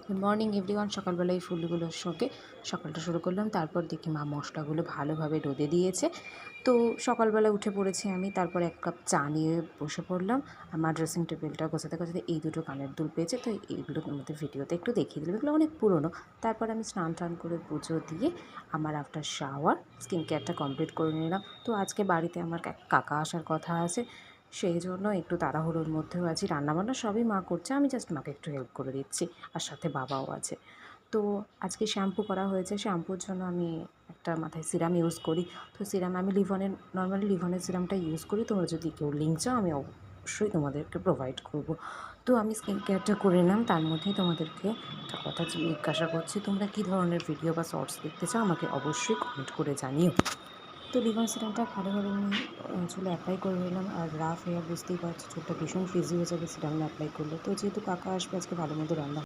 Good morning everyone. সকালবেলায় ফুলগুলোর সঙ্গে সকালটা শুরু করলাম। তারপর দেখি মা মশলাগুলো ভালোভাবে রোদে দিয়েছে। তো সকালবেলা উঠে পড়েছি আমি, তারপর এক কাপ চা নিয়ে বসে পড়লাম। আমার ড্রেসিং টেবিলটা গোছাতে গোছাতে এই দুটো কানের দুল পেয়েছে, তো এইগুলো তোমাদের ভিডিওতে একটু দেখিয়ে দিলাম। এগুলো অনেক পুরনো। তারপর আমি স্নান টান করে পুজো দিয়ে আমার আফটার শাওয়ার স্কিন কেয়ারটা কমপ্লিট করে নিলাম। তো আজকে বাড়িতে আমার কাকা আসার কথা আছে, সেই জন্য একটু তাড়াহুড়োর মধ্যেও আছি। রান্নাবান্না সবই মা করছে, আমি জাস্ট মাকে একটু হেল্প করে দিচ্ছি, আর সাথে বাবাও আছে। তো আজকে শ্যাম্পু করা হয়েছে। শ্যাম্পুর জন্য আমি একটা মাথায় সিরাম ইউজ করি। তো সিরাম আমি নর্মালি লিভনের সিরামটা ইউজ করি। তোমরা যদি কেউ লিঙ্ক চাও আমি অবশ্যই তোমাদেরকে প্রোভাইড করব। তো আমি স্কিন কেয়ারটা করে নিলাম, তার মধ্যেই তোমাদেরকে একটা কথা জিজ্ঞাসা করছি, তোমরা কী ধরনের ভিডিও বা শর্টস দেখতে চাও আমাকে অবশ্যই কমেন্ট করে জানিও। তো লিভার সিরামটা ভালোভাবে আমি চুলে অ্যাপ্লাই করে নিলাম। আর রাফ হেয়ার বুঝতেই পারছো, চুলটা ভীষণ ফ্রিজি হয়ে যাবে সিরাম অ্যাপ্লাই করলে। তো যেহেতু কাকা আসবে, আজকে ভালো মন্দ রান্না